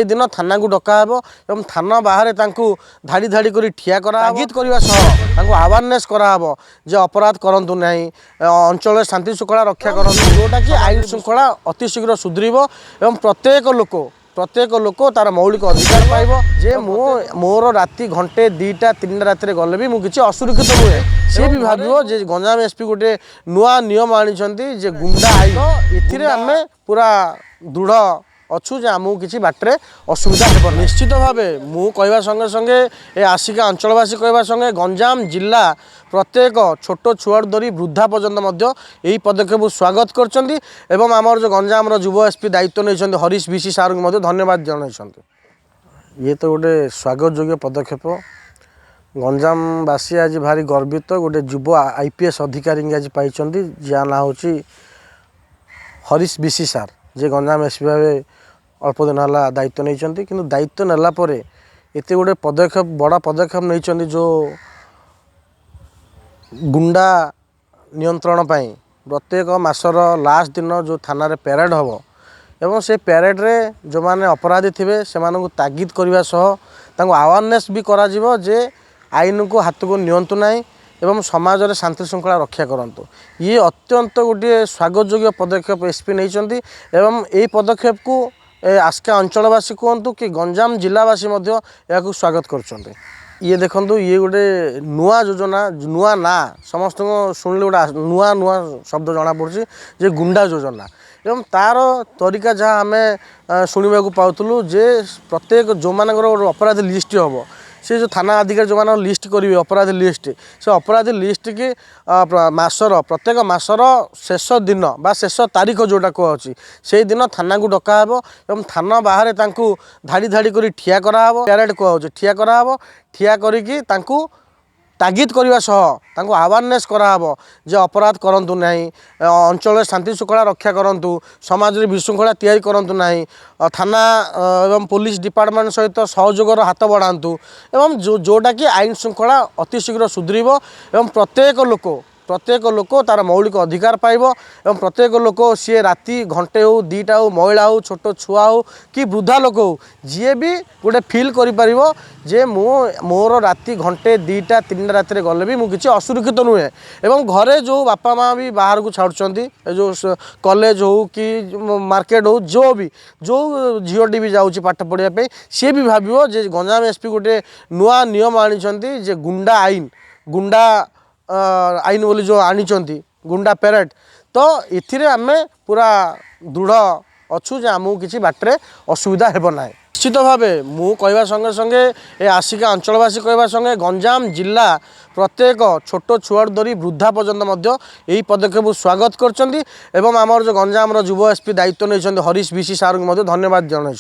दिन थाना को डकाब और थाना बाहर धाड़ी धाड़ी कर ठिया तागिद करने आवारनेस कराब जे अपराध करतु ना अंचल शांति श्रृंखला रक्षा करूँ जोटा कि आईन श्रृंखला अति शीघ्र सुधरब और प्रत्येक लोक तार मौलिक अधिकार पाइब जे मोर राति घंटे 2टा 3टा राति गले भी मुझे असुरक्षित हुए सी भी भाव जे गंजाम एसपी गोटे नुआ नियम आनी जे गुंडा आई ए आम पूरा दृढ़ अच्छु जे आमको किसी बाटे असुविधा हो निश्चित भाव मु कहवा संगे संगे ए आसिका अंचलवासी कहवा संगे गंजाम जिला प्रत्येक छोट छुआ धरी वृद्धा पर्यंत यही पदक्षेप स्वागत कर जो गंजाम युव एसपी दायित्व नहीं हरीश भिसी सार को धन्यवाद जन ये तो गोटे स्वागत योग्य पदक्षेप गंजामवासी आज भारी गर्वित गोटे युव आईपीएस अधिकारी आज पाई जहाँ ना हूँ हरीश भिसी सार जे गंजाम एसपी भाव अल्प दिन है दायित्व नहीं कि दायित्व नेलापर एत गोटे पदक्षेप बड़ा पदक्षेप नहीं जो गुंडा नियंत्रण पाई प्रत्येक मासर लास्ट दिन जो थाना पैरेड हम एवं से पैरेड रे जो माने अपराधी थे से तागिद करने सह आवारनेस भी करा जे आईन को हाथ को नियंतु ना एवं समाज में शांति श्रृंखला रक्षा करंतु ये अत्यंत गोटे स्वागत योग्य पदक्षेप एसपी नहीं एवं यही पदक्षेप को आस्का अंचलवासी कहतु कि गंजाम जिलावासी या स्वागत कर ये देखो ये गोटे नुआ योजना नुआ ना समस्त शुणिले गोटे नुआ नुआ शब्द जना पड़ी जे गुंडा योजना एवं तार तरीका जहाँ आम शुणा पाऊँ जे प्रत्येक जो मान अपराधी लिस्ट हम से जो थाना अधिकारी जो मान लिस्ट करेंगे अपराधी लिस्ट से अपराधी लिस्ट की मासर प्रत्येक मासर शेष दिन बा शेष तारीख जोटा कहुच्छी से दिन थाना को डकाब और थाना बाहर धाड़ी धाड़ी कर ठिया कराब पैरेड कहुच्छे ठिया कराब ठिया करी तागिद करने सह आवारनेस कराब जे अपराध करतु ना अंचल शांति श्रृंखला रक्षा करूँ समाज में विशृंखला तैयारी करतु ना थाना एवं पुलिस डिपार्टमेंट सहित सहयोगर हाथ बढ़ातु एवं जोटा कि आईन श्रृंखला अति शीघ्र सुधरब और प्रत्येक लोक तार मौलिक अधिकार पाइब और प्रत्येक लोक सी राति घंटे हो 2टा हो महिला हो छोट छुआ हो कि वृद्धा लोक हो जी भी गोटे फिल कर जे मोर राति घंटे 2टा 3टा राति गले भी मुझे असुरक्षित नुहे एवं घरे जो बापा माँ भी बाहर को छाड़ुंट जो कॉलेज हो कि मार्केट हो जो झीटी भी जाऊँगी पाठ पढ़ाई सी भी भाव जे गंजाम एसपी गोटे नुआ नियम आनी जे गुंडा आईन बोली जो आनी गुंडा पैरेड तो ये आम पूरा दृढ़ अच्छु जे आमको किसी बाटे असुविधा हो ना निश्चित भाव मु कहवा संगे संगे ए आसिका अंचलवासी कहवा संगे गंजाम जिला प्रत्येक छोट छुआ धरी वृद्धा पर्यंत यही पदक्षेप स्वागत कर जो गंजाम युव एसपी दायित्व नहीं हरीश भिसी सार को धन्यवाद जन।